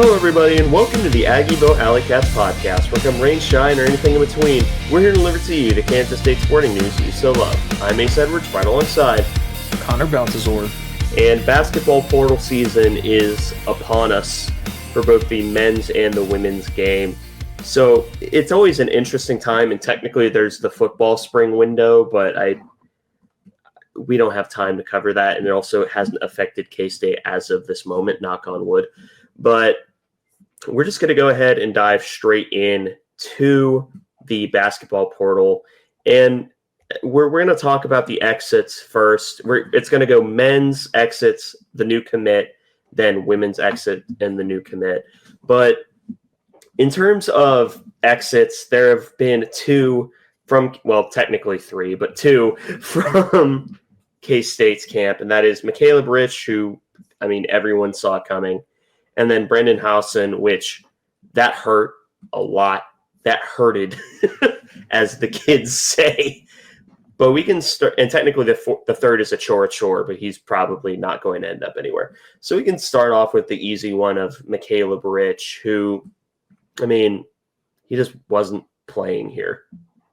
Hello, everybody, and welcome to the Aggieville Alleycats podcast, where come rain, shine, or anything in between, we're here to deliver to you the Kansas State sporting news that you so love. I'm Ace Edwards, right alongside Connor Baltazar. And basketball portal season is upon us for both the men's and the women's game. So it's always an interesting time, and technically there's the football spring window, but we don't have time to cover that, and it also hasn't affected K-State as of this moment, knock on wood. But we're just going to go ahead and dive straight in to the basketball portal. And we're going to talk about the exits first. It's going to go men's exits, the new commit, then women's exit and the new commit. But in terms of exits, there have been technically three, but two from K-State's camp. And that is Michaela Rich, who, everyone saw coming. And then Brendan Howson, which that hurt a lot. That hurted, as the kids say. But we can start, and technically the third is a chore, but he's probably not going to end up anywhere. So we can start off with the easy one of Michaela Rich, who, he just wasn't playing here.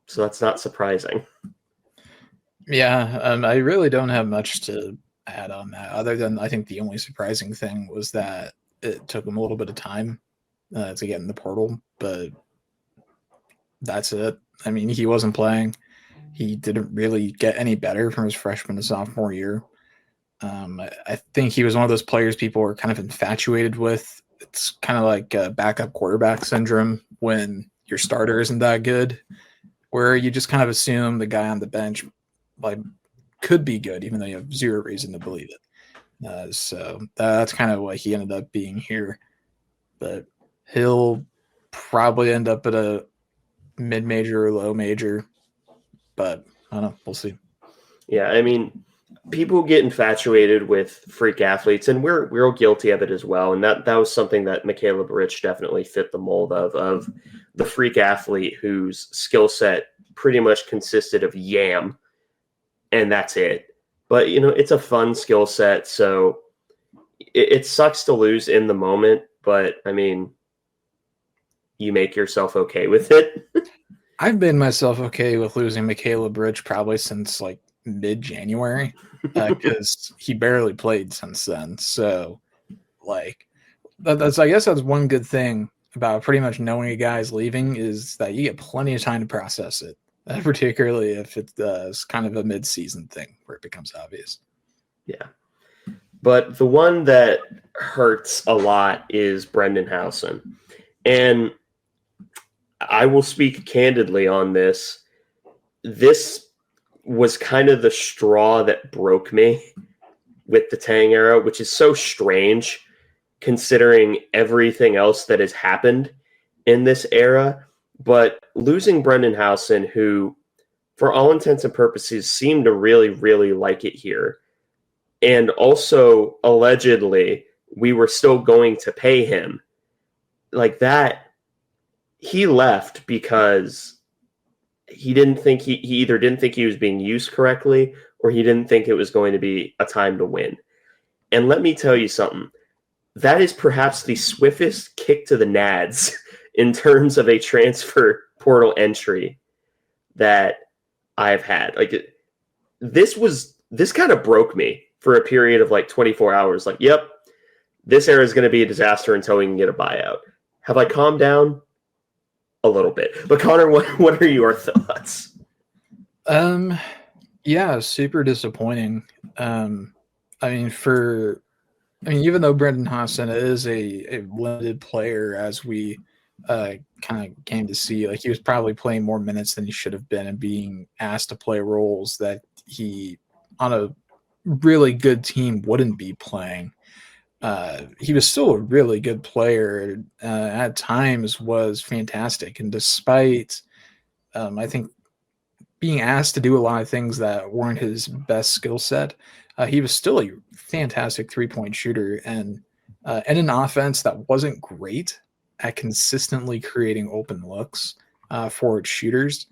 So that's not surprising. Yeah, I really don't have much to add on that, other than I think the only surprising thing was that it took him a little bit of time to get in the portal, but that's it. He wasn't playing. He didn't really get any better from his freshman to sophomore year. I think he was one of those players people were kind of infatuated with. It's kind of like backup quarterback syndrome when your starter isn't that good, where you just kind of assume the guy on the bench could be good, even though you have zero reason to believe it. So that's kind of what he ended up being here. But he'll probably end up at a mid-major or low major. But I don't know. We'll see. Yeah, people get infatuated with freak athletes, and we're all guilty of it as well. And that was something that Michaela Rich definitely fit the mold of the freak athlete whose skill set pretty much consisted of yam, and that's it. But, it's a fun skill set, so it sucks to lose in the moment, but, you make yourself okay with it. I've been myself okay with losing Michaela Bridge probably since, mid-January, because he barely played since then. So, I guess that's one good thing about pretty much knowing a guy's leaving is that you get plenty of time to process it. Particularly if it's kind of a mid-season thing where it becomes obvious. Yeah. But the one that hurts a lot is Brendan Howson. And I will speak candidly on this. This was kind of the straw that broke me with the Tang era, which is so strange considering everything else that has happened in this era. But losing Brendan Howson, who, for all intents and purposes, seemed to really, really like it here, and also allegedly we were still going to pay him, he left because he either didn't think he was being used correctly, or he didn't think it was going to be a time to win. And let me tell you something. That is perhaps the swiftest kick to the nads in terms of a transfer portal entry that I've had. This kind of broke me for a period of 24 hours. Yep, this era is going to be a disaster until we can get a buyout. Have I calmed down? A little bit. But Connor, what are your thoughts? Yeah, super disappointing. Even though Brendan Howson is a limited player, as we kind of came to see, he was probably playing more minutes than he should have been and being asked to play roles that he, on a really good team, wouldn't be playing. He was still a really good player, at times was fantastic. And despite, I think, being asked to do a lot of things that weren't his best skill set, he was still a fantastic three-point shooter and an offense that wasn't great at consistently creating open looks for its shooters.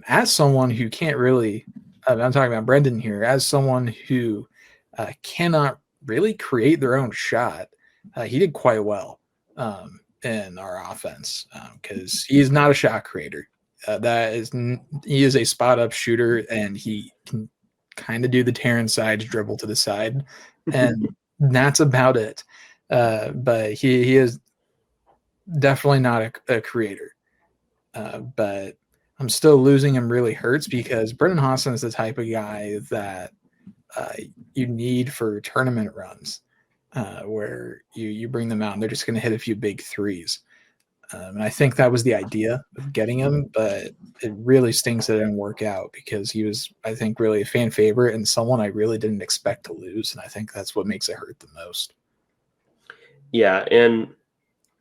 As someone who can't really, I'm talking about Brendan here, as someone who cannot really create their own shot, he did quite well. in our offense because he's not a shot creator. He is a spot up shooter, and he can kind of do the Terran sides dribble to the side, and that's about it. But he is definitely not a creator. But I'm still losing him really hurts because Brendan Hassan is the type of guy that you need for tournament runs where you bring them out and they're just going to hit a few big threes. And I think that was the idea of getting him, but it really stinks that it didn't work out because he was, I think, really a fan favorite and someone I really didn't expect to lose. And I think that's what makes it hurt the most. Yeah, and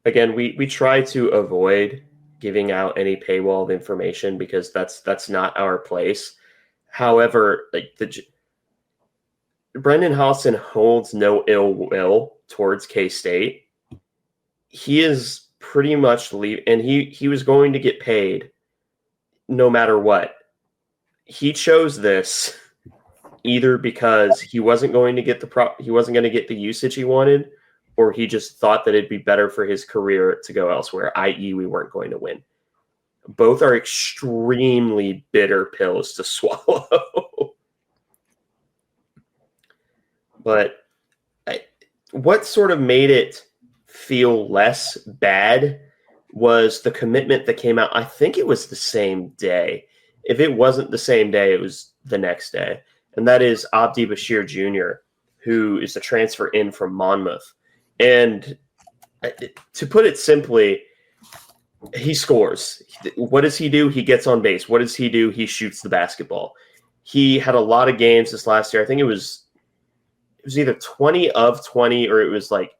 again, we try to avoid giving out any paywalled information because that's not our place. However, like Brendan Hassan holds no ill will towards K-State. He is pretty much and he was going to get paid no matter what. He chose this either because he wasn't going to get the usage he wanted, or he just thought that it'd be better for his career to go elsewhere, i.e. we weren't going to win. Both are extremely bitter pills to swallow. But what sort of made it feel less bad was the commitment that came out. I think it was the same day. If it wasn't the same day, it was the next day. And that is Abdi Bashir Jr., who is a transfer in from Monmouth. And to put it simply, he scores. What does he do? He gets on base. What does he do? He shoots the basketball. He had a lot of games this last year. I think it was either 20 of 20 or it was like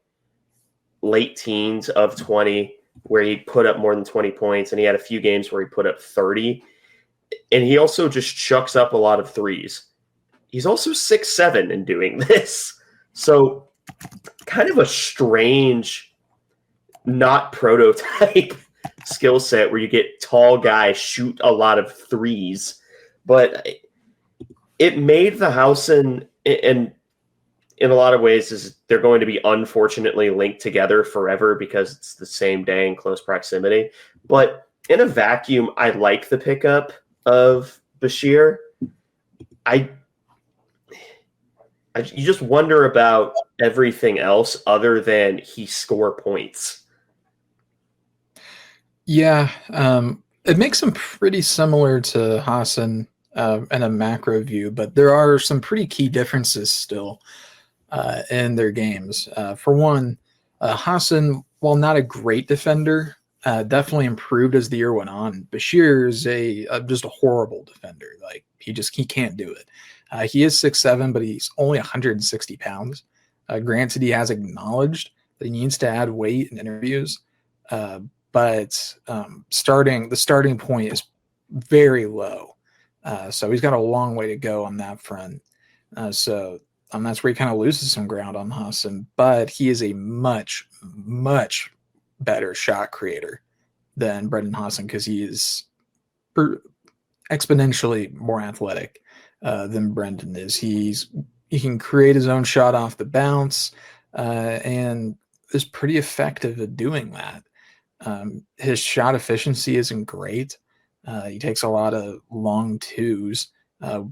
late teens of 20 where he put up more than 20 points, and he had a few games where he put up 30. And he also just chucks up a lot of threes. He's also 6'7" in doing this. So kind of a strange, not prototype skill set where you get tall guys shoot a lot of threes. But it made the Hausen, and in a lot of ways, is they're going to be unfortunately linked together forever because it's the same day in close proximity. But in a vacuum, I like the pickup of Bashir. You just wonder about everything else other than he score points. Yeah, it makes him pretty similar to Hassan in a macro view, but there are some pretty key differences still in their games. For one, Hassan, while not a great defender, definitely improved as the year went on. Bashir is just a horrible defender. Like he can't do it. He is 6'7", but he's only 160 pounds. Granted, he has acknowledged that he needs to add weight in interviews, but the starting point is very low. So he's got a long way to go on that front. So that's where he kind of loses some ground on Hassan, but he is a much, much better shot creator than Brendan Hassan because he is exponentially more athletic than Brendan is. He can create his own shot off the bounce and is pretty effective at doing that. His shot efficiency isn't great. He takes a lot of long twos,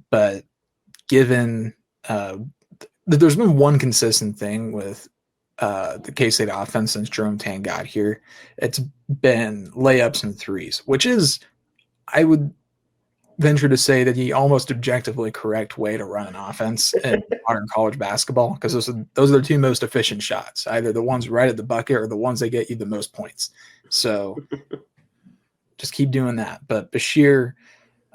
but given there's been one consistent thing with the K-State offense since Jerome Tang got here. It's been layups and threes, which is, I would venture to say, that the almost objectively correct way to run an offense in modern college basketball, because those are the two most efficient shots, either the ones right at the bucket or the ones that get you the most points. So just keep doing that. But Bashir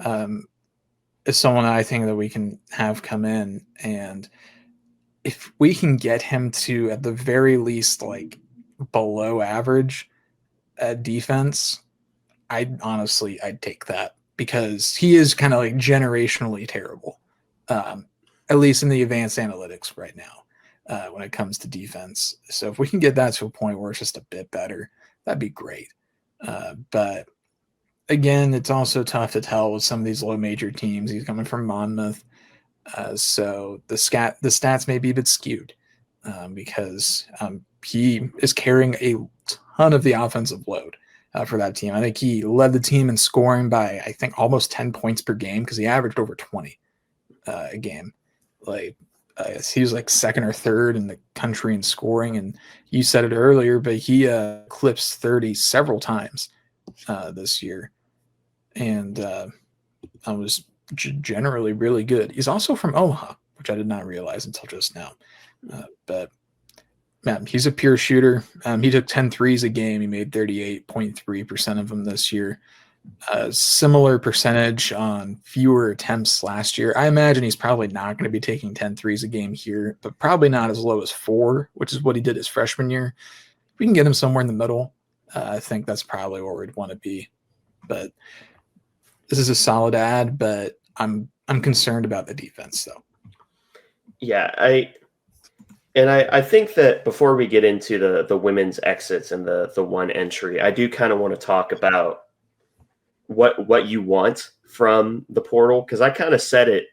is someone I think that we can have come in, and if we can get him to, at the very least, like below average at defense, I'd take that, because he is kind of like generationally terrible, at least in the advanced analytics right now when it comes to defense. So if we can get that to a point where it's just a bit better, that'd be great. But again, it's also tough to tell with some of these low major teams. He's coming from Monmouth. So the stats may be a bit skewed because he is carrying a ton of the offensive load for that team. I think he led the team in scoring by, I think, almost 10 points per game because he averaged over 20 a game. Like, he was like second or third in the country in scoring. And you said it earlier, but he eclipsed 30 several times this year. And I was generally really good. He's also from Omaha, which I did not realize until just now. But man, he's a pure shooter. He took 10 threes a game. He made 38.3% of them this year. Similar percentage on fewer attempts last year. I imagine he's probably not going to be taking 10 threes a game here, but probably not as low as 4, which is what he did his freshman year. If we can get him somewhere in the middle, I think that's probably where we'd want to be. But this is a solid ad, but I'm concerned about the defense, though. Yeah, I think that before we get into the women's exits and the one entry, I do kind of want to talk about what you want from the portal, because I kind of said it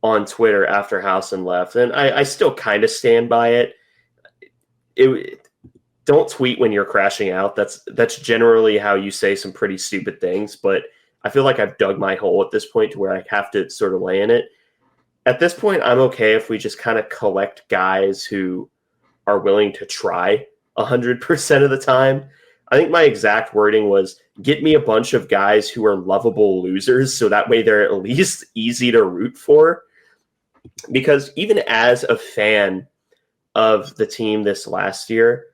on Twitter after Howson left, and I still kind of stand by it. Don't tweet when you're crashing out. That's generally how you say some pretty stupid things, but I feel like I've dug my hole at this point to where I have to sort of lay in it. At this point, I'm okay if we just kind of collect guys who are willing to try 100% of the time. I think my exact wording was, get me a bunch of guys who are lovable losers so that way they're at least easy to root for. Because even as a fan of the team this last year,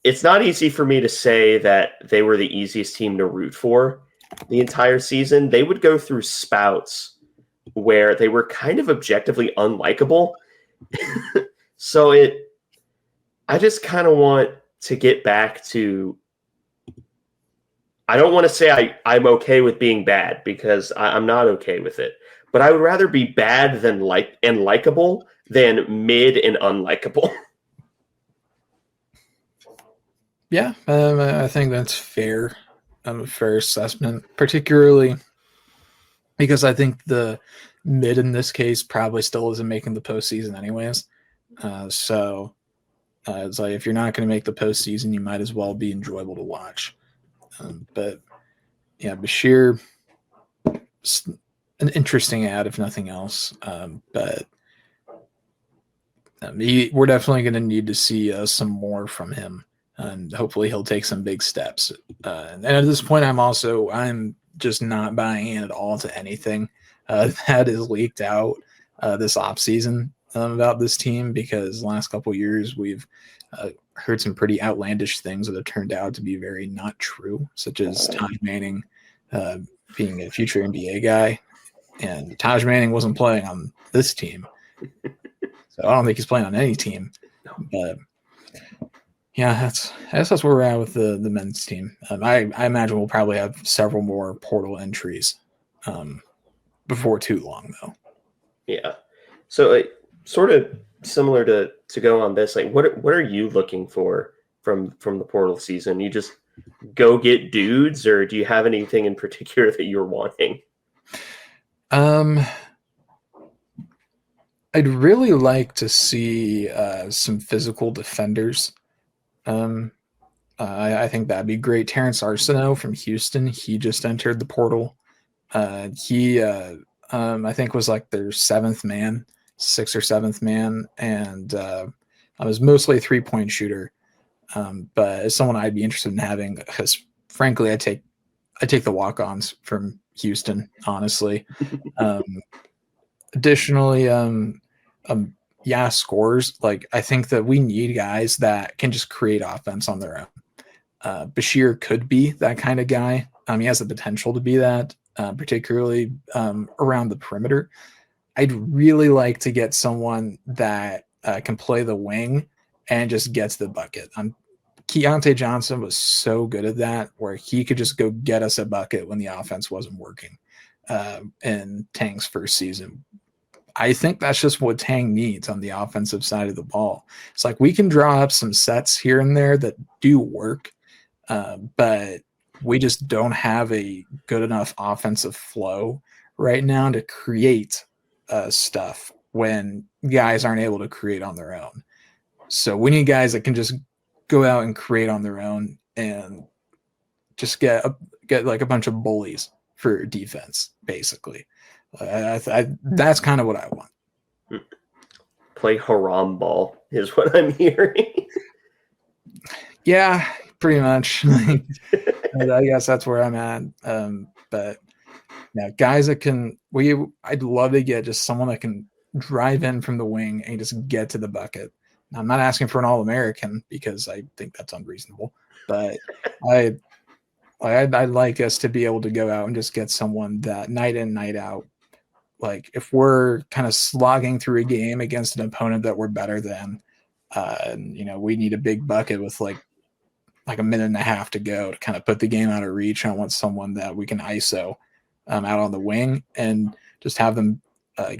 it's not easy for me to say that they were the easiest team to root for the entire season. They would go through spouts where they were kind of objectively unlikable. So I just kind of want to get back to, I don't want to say I'm okay with being bad, because I'm not okay with it, but I would rather be bad than likable than mid and unlikable. Yeah, I think that's fair. A fair assessment, particularly because I think the mid in this case probably still isn't making the postseason anyways. So it's like, if you're not going to make the postseason, you might as well be enjoyable to watch. But yeah, Bashir, an interesting ad if nothing else. But we're definitely going to need to see some more from him, and hopefully he'll take some big steps. And at this point, I'm just not buying in at all to anything that is leaked out this offseason about this team, because the last couple of years we've heard some pretty outlandish things that have turned out to be very not true, such as Taj Manning being a future NBA guy. And Taj Manning wasn't playing on this team. So I don't think he's playing on any team. But yeah, I guess that's where we're at with the men's team. I imagine we'll probably have several more portal entries before too long, though. Yeah. So sort of similar to go on this, like what are you looking for from the portal season? You just go get dudes, or do you have anything in particular that you're wanting? I'd really like to see some physical defenders. I think that'd be great. Terrence Arsenault from Houston, he just entered the portal. He I think was like their 6th or 7th man, and I was mostly a 3-point shooter. But as someone I'd be interested in having, because frankly, I take the walk-ons from Houston, honestly. Additionally, scores. Like, I think that we need guys that can just create offense on their own. Bashir could be that kind of guy. He has the potential to be that, particularly around the perimeter. I'd really like to get someone that can play the wing and just gets the bucket. Keontae Johnson was so good at that, where he could just go get us a bucket when the offense wasn't working in Tang's first season. I think that's just what Tang needs on the offensive side of the ball. It's like, we can draw up some sets here and there that do work, but we just don't have a good enough offensive flow right now to create stuff when guys aren't able to create on their own. So we need guys that can just go out and create on their own and just get like a bunch of bullies for defense, basically. That's kind of what I want. Play haram ball is what I'm hearing. Yeah, pretty much. I guess that's where I'm at. But yeah, guys that can, I'd love to get just someone that can drive in from the wing and just get to the bucket. Now, I'm not asking for an All-American because I think that's unreasonable, but I'd like us to be able to go out and just get someone that night in, night out. Like if we're kind of slogging through a game against an opponent that we're better than, we need a big bucket with like a minute and a half to go to kind of put the game out of reach. I want someone that we can ISO out on the wing and just have them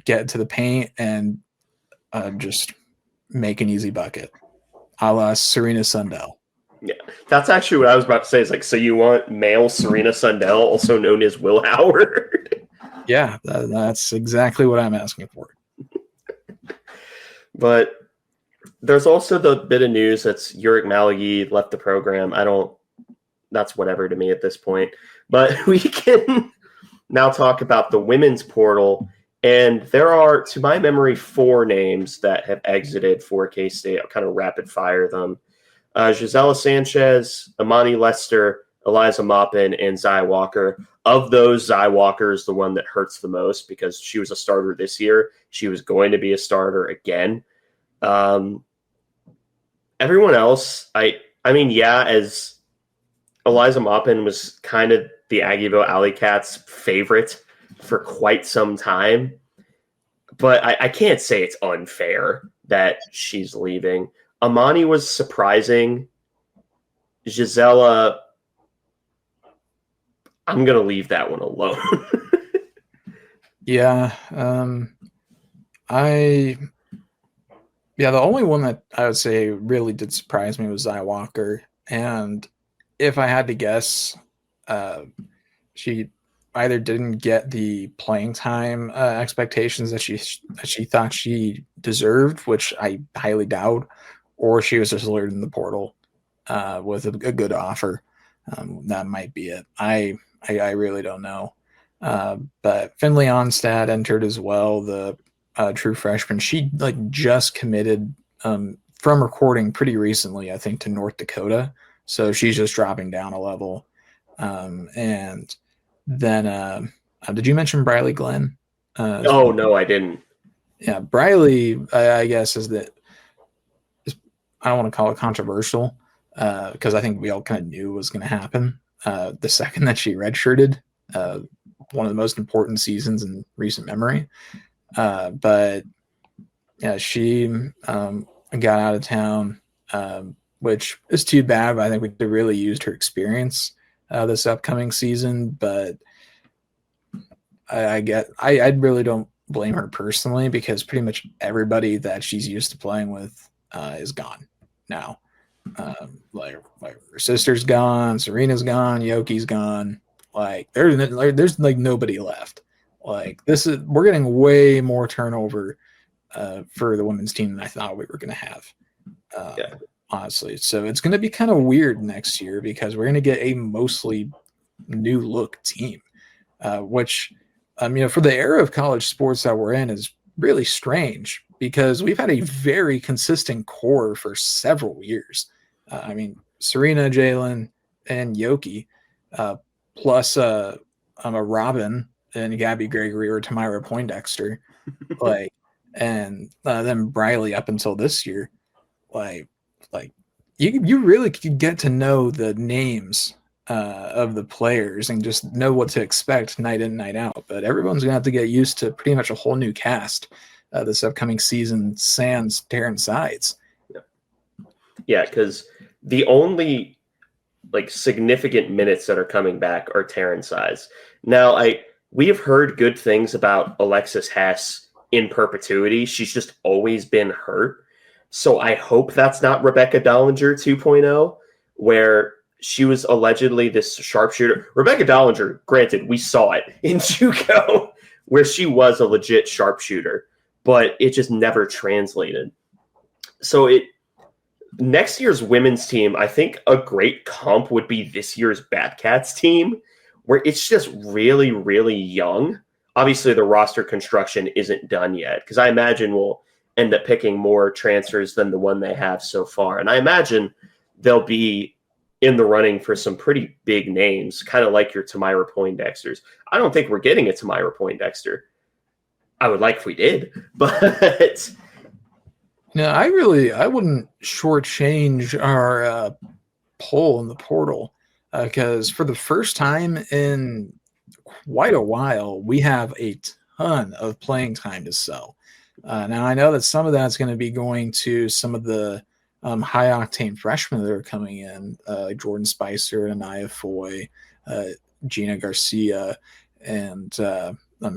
get to the paint and just make an easy bucket, a la Serena Sundell. Yeah, that's actually what I was about to say. Is like, so you want male Serena Sundell, also known as Will Howard? Yeah, that's exactly what I'm asking for. But there's also the bit of news that's Uric Malaghy left the program. That's whatever to me at this point. But we can now talk about the women's portal. And there are, to my memory, 4 names that have exited for K-State. I'll kind of rapid fire them. Gisela Sanchez, Amani Lester, Eliza Maupin, and Zai Walker. Of those, Zai Walker is the one that hurts the most because she was a starter this year. She was going to be a starter again. Everyone else, I mean, yeah, as Eliza Maupin was kind of the Aggieville Alleycats' favorite for quite some time, but I can't say it's unfair that she's leaving. Amani was surprising. Gisela, I'm going to leave that one alone. Yeah. The only one that I would say really did surprise me was Zai Walker. And if I had to guess, she either didn't get the playing time expectations that she thought she deserved, which I highly doubt, or she was just lured in the portal with a good offer. That might be it. I really don't know. But Finley Onstad entered as well, the true freshman. She just committed from recording pretty recently, I think, to North Dakota. So she's just dropping down a level. And then did you mention Briley Glenn? Oh, no, I didn't. Yeah, Briley, I guess, I don't want to call it controversial because I think we all kind of knew it was going to happen. The second that she redshirted, one of the most important seasons in recent memory. But yeah, she got out of town, which is too bad. But I think we could really used her experience this upcoming season. But I really don't blame her personally because pretty much everybody that she's used to playing with is gone now. Like her sister's gone, Serena's gone, Yoki's gone. Like there's nobody left. Like we're getting way more turnover for the women's team than I thought we were going to have. Honestly, so it's going to be kind of weird next year because we're going to get a mostly new look team, which for the era of college sports that we're in is really strange because we've had a very consistent core for several years. Serena, Jalen, and Yoki, plus a Robin and Gabby Gregory or Tamara Poindexter, and then Briley up until this year, you really could get to know the names of the players and just know what to expect night in, night out. But everyone's gonna have to get used to pretty much a whole new cast this upcoming season, sans Terrence Sides. Yeah, because the only significant minutes that are coming back are Terrence Sides. Now, we have heard good things about Alexis Hess in perpetuity. She's just always been hurt. So I hope that's not Rebecca Dollinger 2.0, where she was allegedly this sharpshooter. Rebecca Dollinger, granted, we saw it in JUCO, where she was a legit sharpshooter, but it just never translated. So next year's women's team, I think a great comp would be this year's Batcats team, where it's just really, really young. Obviously, the roster construction isn't done yet, because I imagine we'll end up picking more transfers than the one they have so far. And I imagine they'll be in the running for some pretty big names, kind of like your Tamira Poindexters. I don't think we're getting a Tamira Poindexter. I would like if we did, but No, I wouldn't shortchange our poll in the portal because for the first time in quite a while, we have a ton of playing time to sell. Now, I know that some of that's going to be going to some of the high octane freshmen that are coming in, like Jordan Spicer, Anaya Foy, Gina Garcia, and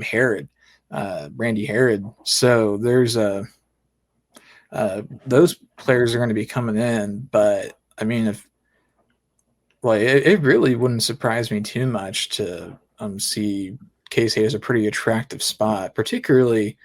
Herod, Brandy Herod. So there's those players are going to be coming in, but I mean, if like it really wouldn't surprise me too much to see Casey as a pretty attractive spot, particularly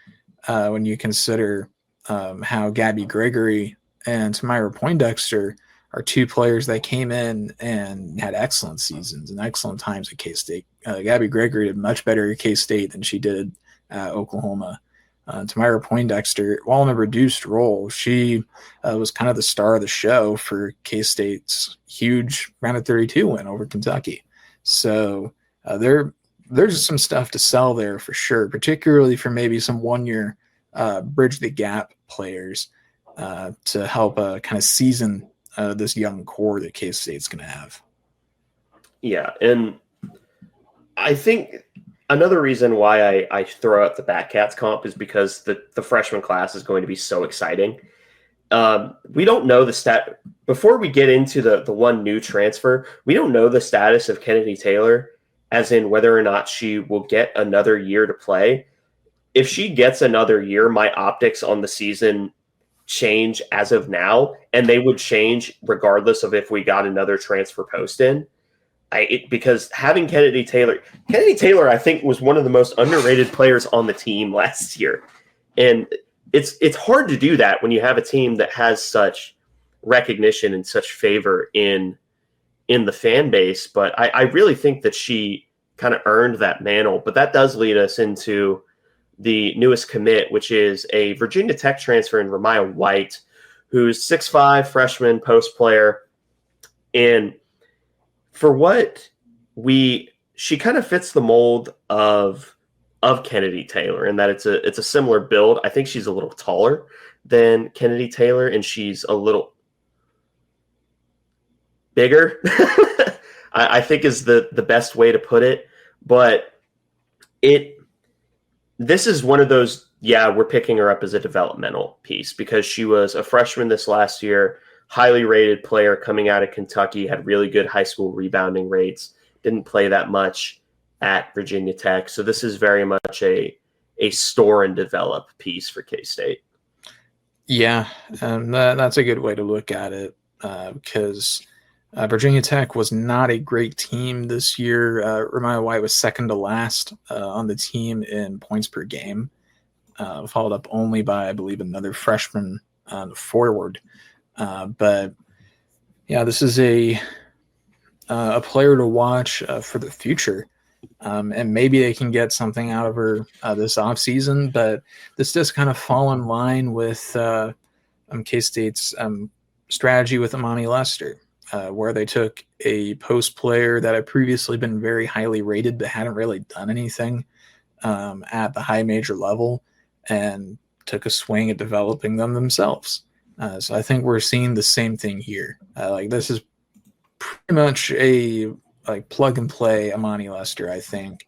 when you consider how Gabby Gregory and Tamira Poindexter are two players that came in and had excellent seasons and excellent times at K-State. Gabby Gregory did much better at K-State than she did at Oklahoma. Tamira Poindexter, while in a reduced role, she was kind of the star of the show for K-State's huge round of 32 win over Kentucky. So there's some stuff to sell there for sure, particularly for maybe some one-year bridge the gap players to help kind of season this young core that K-State's going to have. Yeah, and I think another reason why I throw out the Batcats comp is because the freshman class is going to be so exciting. We don't know the stat before we get into the one new transfer. We don't know the status of Kennedy Taylor, as in whether or not she will get another year to play. If she gets another year, my optics on the season change as of now, and they would change regardless of if we got another transfer post in. Because having Kennedy Taylor, I think, was one of the most underrated players on the team last year. And it's hard to do that when you have a team that has such recognition and such favor in the fan base. But I really think that she kind of earned that mantle. But that does lead us into the newest commit, which is a Virginia Tech transfer in Ramiah White, who's 6'5", freshman post player. And for what she kind of fits the mold of Kennedy Taylor in that it's a similar build. I think she's a little taller than Kennedy Taylor, and she's a little bigger, I think is the best way to put it. But this is one of those, we're picking her up as a developmental piece because she was a freshman this last year, highly rated player coming out of Kentucky, had really good high school rebounding rates, didn't play that much at Virginia Tech. So this is very much a store and develop piece for K-State. Yeah, that's a good way to look at it because Virginia Tech was not a great team this year. Ramiah White was second to last on the team in points per game, followed up only by, I believe, another freshman forward. But yeah, this is a player to watch for the future. And maybe they can get something out of her this offseason, but this does kind of fall in line with K-State's strategy with Amani Lester, where they took a post player that had previously been very highly rated but hadn't really done anything at the high major level and took a swing at developing them themselves. So I think we're seeing the same thing here. This is pretty much a plug and play Amani Lester, I think,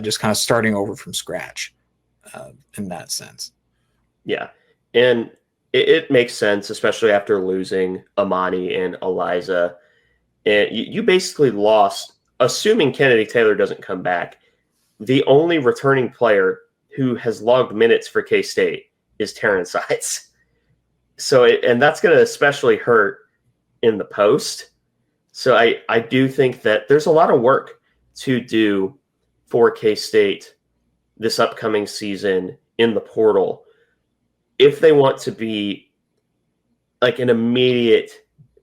just kind of starting over from scratch in that sense. Yeah, and it makes sense, especially after losing Amani and Eliza. And you basically lost, assuming Kennedy Taylor doesn't come back, the only returning player who has logged minutes for K-State is Terrence Ides. So, and that's going to especially hurt in the post. So I do think that there's a lot of work to do for K-State this upcoming season in the portal if they want to be like an immediate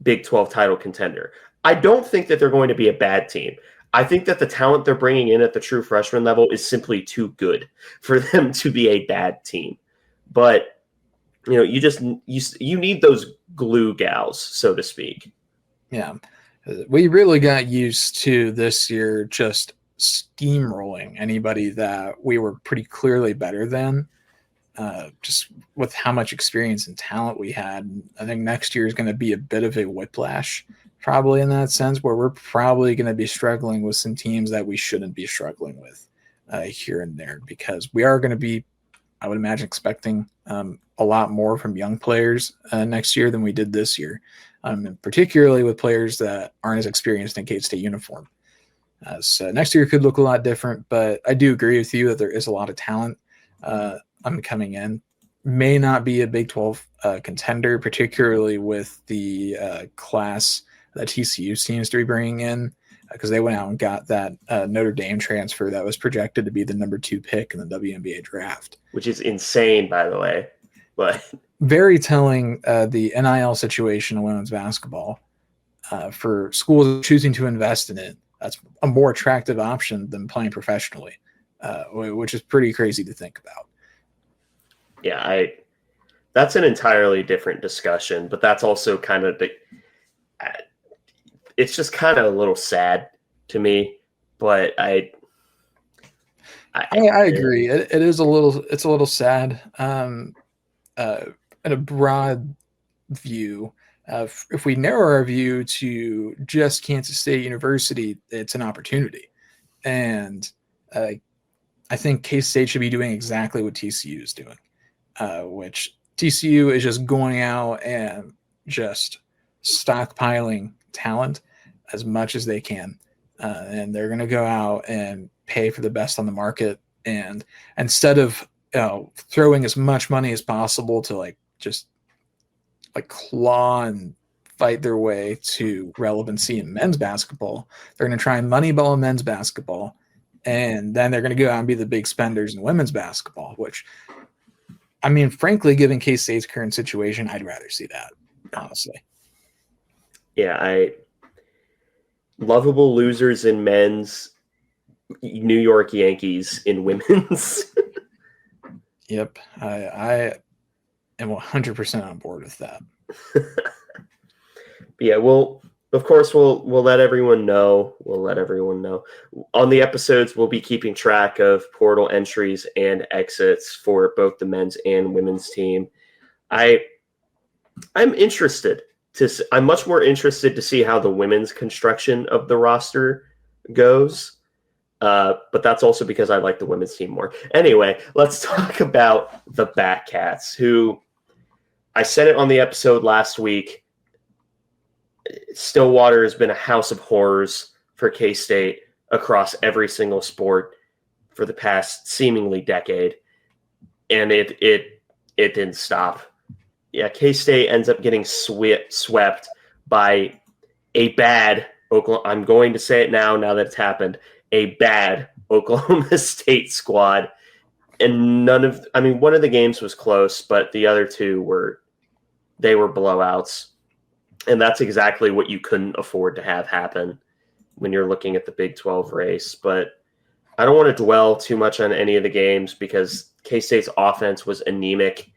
Big 12 title contender. I don't think that they're going to be a bad team. I think that the talent they're bringing in at the true freshman level is simply too good for them to be a bad team. But you need those glue gals, so to speak. Yeah, we really got used to this year just steamrolling anybody that we were pretty clearly better than. Just with how much experience and talent we had. I think next year is going to be a bit of a whiplash, probably in that sense, where we're probably going to be struggling with some teams that we shouldn't be struggling with here and there, because we are going to be, I would imagine, expecting a lot more from young players next year than we did this year, and particularly with players that aren't as experienced in K-State uniform. So next year could look a lot different, but I do agree with you that there is a lot of talent coming in. May not be a Big 12 contender, particularly with the class that TCU seems to be bringing in, because they went out and got that Notre Dame transfer that was projected to be the number 2 pick in the WNBA draft. Which is insane, by the way. But very telling, the NIL situation in women's basketball for schools choosing to invest in it. That's a more attractive option than playing professionally, which is pretty crazy to think about. Yeah, that's an entirely different discussion, but that's also kind of it's just kind of a little sad to me, but I agree. It is it's a little sad. In a broad view, if we narrow our view to just Kansas State University, it's an opportunity. And I think K-State should be doing exactly what TCU is doing. Which TCU is just going out and just stockpiling talent as much as they can. And they're going to go out and pay for the best on the market. And instead of throwing as much money as possible to just claw and fight their way to relevancy in men's basketball, they're going to try and moneyball in men's basketball. And then they're going to go out and be the big spenders in women's basketball, which, I mean, frankly, given K-State's current situation, I'd rather see that, honestly. Yeah, lovable losers in men's, New York Yankees in women's. Yep, I am 100% on board with that. Yeah, well, of course, we'll let everyone know. We'll let everyone know. On the episodes, we'll be keeping track of portal entries and exits for both the men's and women's team. I'm interested I'm much more interested to see how the women's construction of the roster goes. But that's also because I like the women's team more. Anyway, let's talk about the Batcats, who I said it on the episode last week. Stillwater has been a house of horrors for K-State across every single sport for the past seemingly decade, and it didn't stop. Yeah, K-State ends up getting swept by a bad Oklahoma. I'm going to say it now that it's happened. A bad Oklahoma State squad, and one of the games was close, but the other two were blowouts. And that's exactly what you couldn't afford to have happen when you're looking at the Big 12 race. But I don't want to dwell too much on any of the games because K-State's offense was anemic,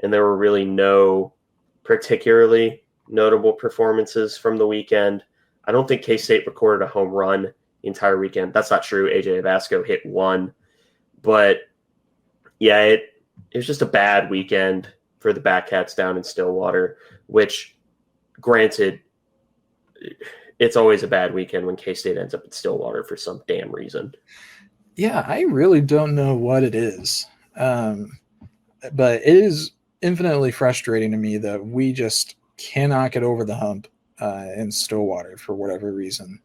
and there were really no particularly notable performances from the weekend. I don't think K-State recorded a home run the entire weekend. That's not true. AJ Vasco hit one. But, yeah, it was just a bad weekend for the Batcats down in Stillwater, which – granted, it's always a bad weekend when K-State ends up in Stillwater for some damn reason. Yeah, I really don't know what it is. But it is infinitely frustrating to me that we just cannot get over the hump in Stillwater for whatever reason,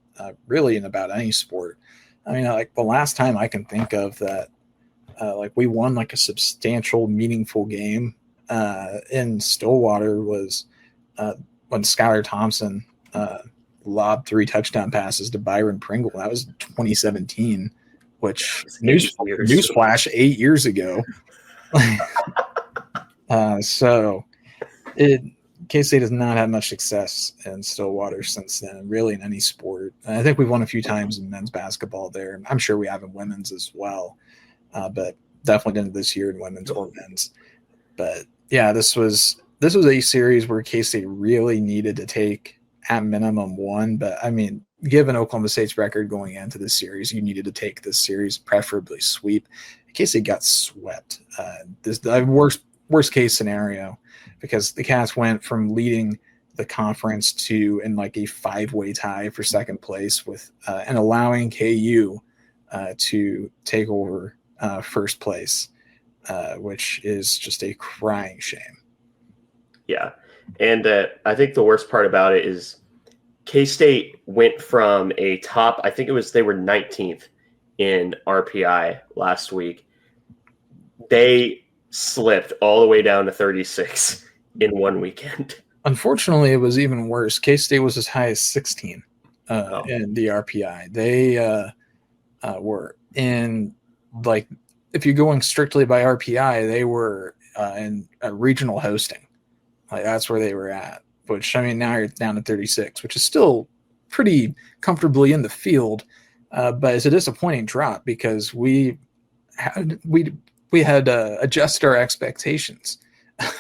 really in about any sport. I mean, the last time I can think of that, we won a substantial, meaningful game in Stillwater was when Skylar Thompson lobbed 3 touchdown passes to Byron Pringle. That was 2017, which newsflash 8 years ago. So K-State has not had much success in Stillwater since then, really in any sport. I think we've won a few times in men's basketball there. I'm sure we have in women's as well, but definitely didn't this year in women's or men's. But yeah, this was a series where K-State really needed to take at minimum one. But I mean, given Oklahoma State's record going into this series, you needed to take this series, preferably sweep. K-State got swept. This the worst case scenario, because the Cats went from leading the conference to in like a 5-way tie for second place with and allowing KU to take over first place, which is just a crying shame. Yeah. And I think the worst part about it is K-State went from a top, I think they were 19th in RPI last week. They slipped all the way down to 36 in one weekend. Unfortunately, it was even worse. K-State was as high as 16 in the RPI. They were in, like, if you're going strictly by RPI, they were in regional hosting. Like, that's where they were at. Which, I mean, now you're down to 36, which is still pretty comfortably in the field, but it's a disappointing drop because we had adjusted our expectations,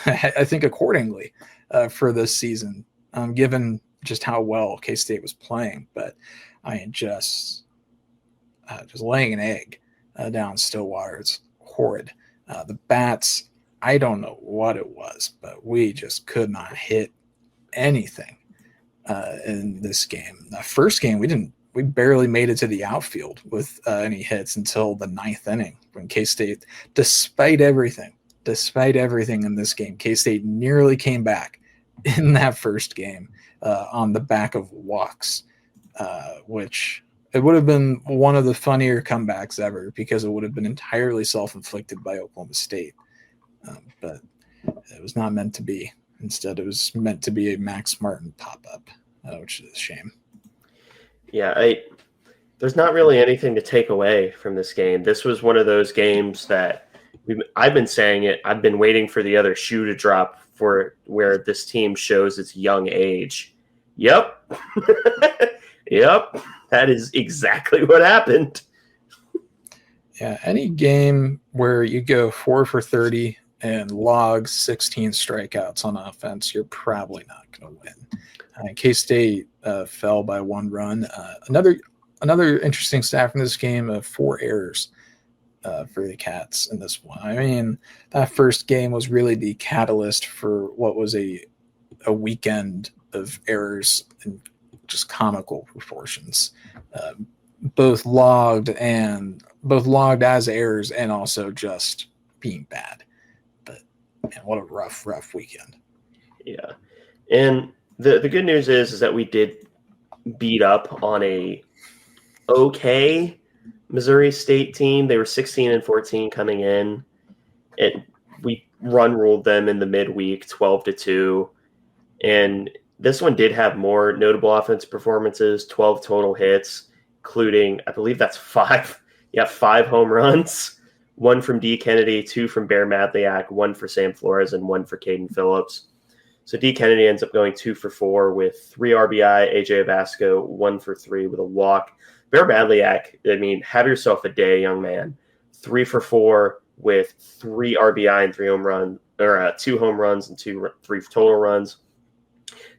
I think, accordingly for this season, given just how well K-State was playing. But I mean, just laying an egg down Stillwater. It's horrid. The bats, I don't know what it was, but we just could not hit anything in this game. The first game, we barely made it to the outfield with any hits until the 9th inning when K-State, despite everything in this game, K-State nearly came back in that first game on the back of walks, which it would have been one of the funnier comebacks ever because it would have been entirely self-inflicted by Oklahoma State. But it was not meant to be. Instead, it was meant to be a Max Martin pop-up, which is a shame. Yeah, there's not really anything to take away from this game. This was one of those games that I've been saying it. I've been waiting for the other shoe to drop for where this team shows its young age. Yep. Yep. That is exactly what happened. Yeah, any game where you go 4 for 30 and log 16 strikeouts on offense, you're probably not going to win. K-State fell by 1 run. Another interesting stat from this game, 4 errors for the Cats in this one. I mean, that first game was really the catalyst for what was a weekend of errors in just comical proportions, both logged as errors and also just being bad. But man, what a rough weekend. Yeah, and the good news is that we did beat up on a okay Missouri State team. They were 16-14 coming in. We run ruled them in the midweek 12-2, and this one did have more notable offensive performances, 12 total hits, including, I believe that's 5 home runs, 1 from D. Kennedy, 2 from Bear Madliak, 1 for Sam Flores, and 1 for Caden Phillips. So D. Kennedy ends up going 2 for 4 with 3 RBI, AJ Abasco 1 for 3 with a walk. Bear Madliak, I mean, have yourself a day, young man. 3 for 4 with 3 RBI and 3 home runs, or 2 home runs and 3 total runs.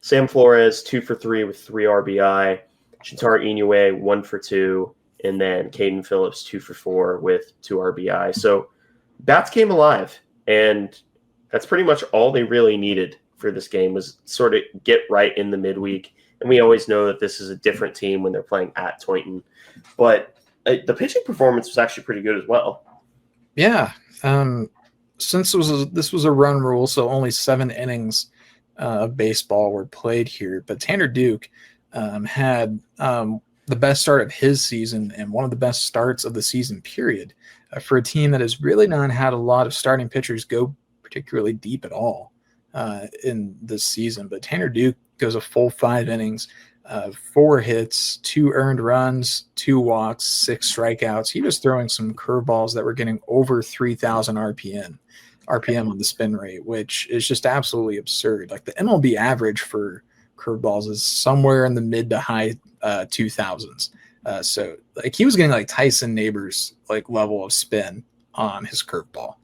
Sam Flores, 2 for 3 with 3 RBI. Shintaro Inoue, 1 for 2. And then Caden Phillips, 2 for 4 with 2 RBI. So bats came alive. And that's pretty much all they really needed for this game, was sort of get right in the midweek. And we always know that this is a different team when they're playing at Toynton. But the pitching performance was actually pretty good as well. Yeah. Since this was a run rule, so only 7 innings of baseball were played here. But Tanner Duke had the best start of his season and one of the best starts of the season period for a team that has really not had a lot of starting pitchers go particularly deep at all in this season. But Tanner Duke goes a full 5 innings, 4 hits, 2 earned runs, 2 walks, 6 strikeouts. He was throwing some curveballs that were getting over 3,000 RPM. RPM on the spin rate, which is just absolutely absurd. Like the MLB average for curveballs is somewhere in the mid to high 2000s. So like he was getting like Tyson Neighbors like level of spin on his curveball,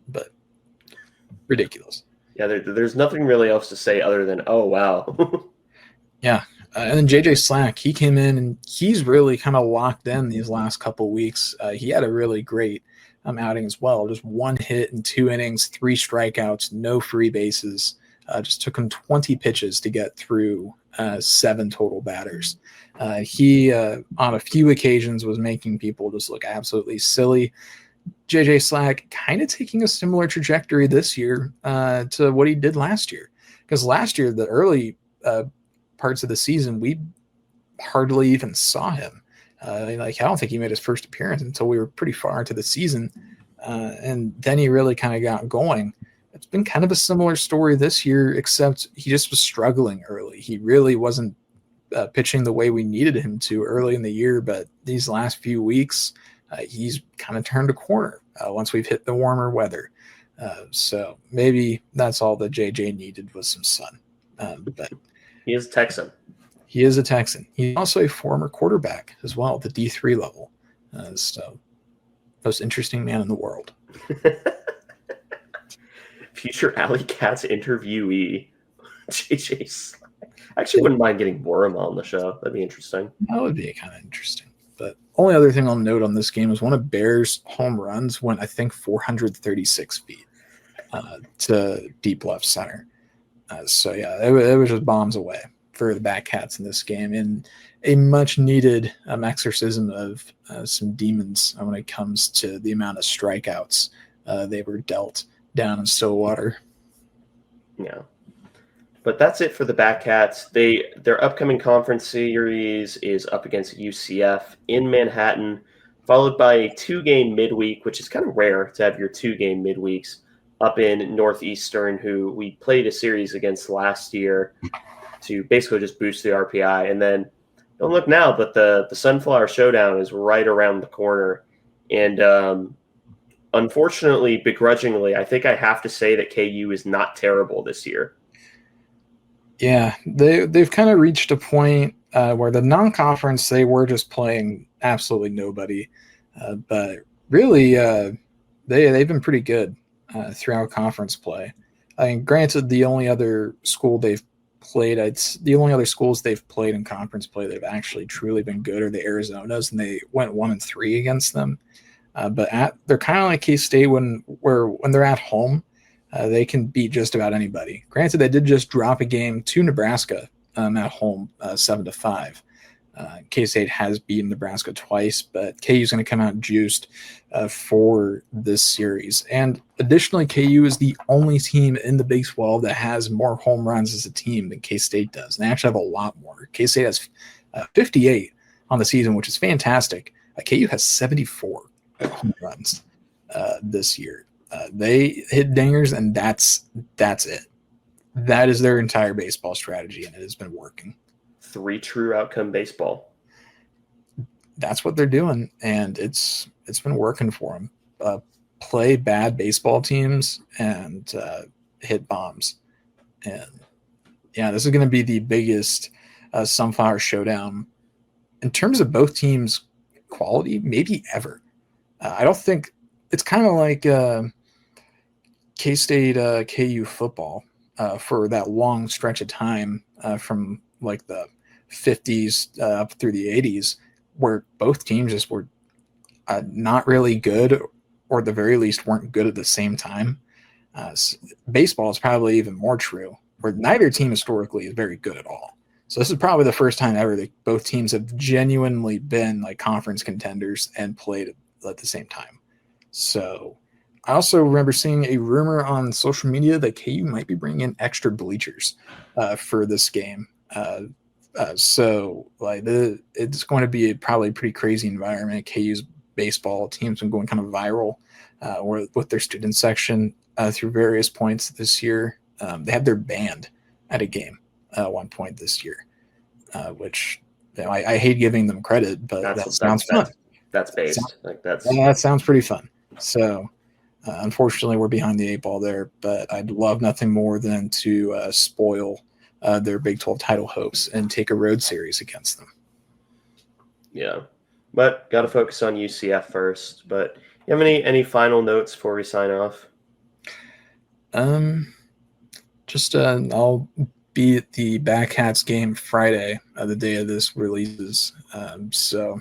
but ridiculous. Yeah, there's nothing really else to say other than, oh, wow. Yeah. And then JJ Slack, he came in and he's really kind of locked in these last couple weeks. He had a really great outing as well. Just 1 hit in 2 innings, 3 strikeouts, no free bases. Just took him 20 pitches to get through 7 total batters. He, on a few occasions, was making people just look absolutely silly. JJ Slack kind of taking a similar trajectory this year to what he did last year. Because last year, the early parts of the season, we hardly even saw him. I don't think he made his first appearance until we were pretty far into the season. And then he really kind of got going. It's been kind of a similar story this year, except he just was struggling early. He really wasn't pitching the way we needed him to early in the year, but these last few weeks, he's kind of turned a corner once we've hit the warmer weather. So maybe that's all that JJ needed was some sun. But He is Texan. He is a Texan. He's also a former quarterback as well, the D3 level. So most interesting man in the world. Future Alleycats interviewee, JJ Slack. I actually wouldn't mind getting Borum on the show. That'd be interesting. That would be kind of interesting. But only other thing I'll note on this game is one of Bears' home runs went, I think, 436 feet to deep left center. So, yeah, it was just bombs away for the Batcats in this game, and a much-needed exorcism of some demons when it comes to the amount of strikeouts they were dealt down in Stillwater. Yeah. But that's it for the Batcats. Their upcoming conference series is up against UCF in Manhattan, followed by a 2-game midweek, which is kind of rare to have your 2-game midweeks up in Northeastern, who we played a series against last year to basically just boost the RPI. And then, don't look now, but the Sunflower Showdown is right around the corner. And unfortunately, begrudgingly, I think I have to say that KU is not terrible this year. Yeah, they've kind of reached a point where the non-conference, they were just playing absolutely nobody. But really, they've been pretty good throughout conference play. I mean, granted, the only other schools they've played in conference play that have actually truly been good are the Arizonas, and they went 1-3 against them. But they're kind of like K-State when they're at home. They can beat just about anybody. Granted, they did just drop a game to Nebraska at home, 7-5. K-State has beaten Nebraska twice, but KU is going to come out juiced for this series. And additionally, KU is the only team in the Big 12 that has more home runs as a team than K-State does. And they actually have a lot more. K-State has 58 on the season, which is fantastic. KU has 74 home runs this year. They hit dingers, and that's it. That is their entire baseball strategy, and it has been working. 3 true outcome baseball. That's what they're doing, and it's been working for them. Play bad baseball teams and hit bombs. And, yeah, this is going to be the biggest Sunflower Showdown in terms of both teams' quality, maybe ever. I don't think – it's kind of like K-State KU football for that long stretch of time from like the 50s up through the 80s, where both teams just were not really good, or at the very least weren't good at the same time. Baseball is probably even more true, where neither team historically is very good at all. So this is probably the first time ever that both teams have genuinely been like conference contenders and played at the same time. So I also remember seeing a rumor on social media that KU might be bringing in extra bleachers for this game. So like it's going to be probably a pretty crazy environment. KU's baseball team's been going kind of viral with their student section through various points this year. They had their band at a game at one point this year, which I hate giving them credit, but that sounds fun. That's based. That sounds pretty fun. So Unfortunately, we're behind the 8 ball there, but I'd love nothing more than to spoil their Big 12 title hopes and take a road series against them. Yeah, but got to focus on UCF first. But you have any final notes before we sign off? I'll be at the Backhats game Friday, the day of this releases. So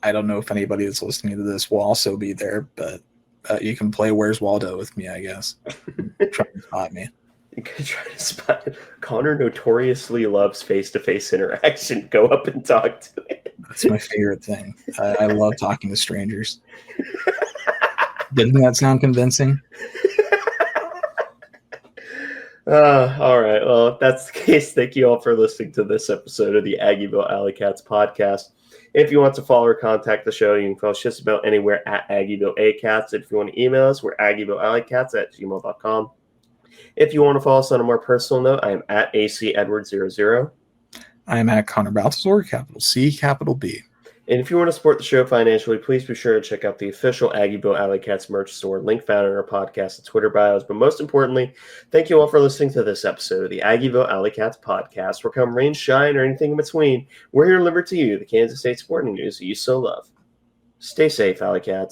I don't know if anybody that's listening to this will also be there, but you can play Where's Waldo with me, I guess. Try to spot me. You could try to spot it. Connor notoriously loves face-to-face interaction. Go up and talk to him. That's my favorite thing. I love talking to strangers. Didn't that sound convincing? All right. Well, if that's the case, thank you all for listening to this episode of the Aggieville Alleycats podcast. If you want to follow or contact the show, you can follow us just about anywhere at Aggieville Alleycats. If you want to email us, we're AggievilleAlleycats@gmail.com. If you want to follow us on a more personal note, I am at ACEdward00. I am at Connor Balthazar, capital C, capital B. And if you want to support the show financially, please be sure to check out the official Aggieville Alleycats merch store, link found in our podcast and Twitter bios. But most importantly, thank you all for listening to this episode of the Aggieville Alleycats podcast, where come rain, shine, or anything in between, we're here to deliver to you the Kansas State sporting news that you so love. Stay safe, Alleycats.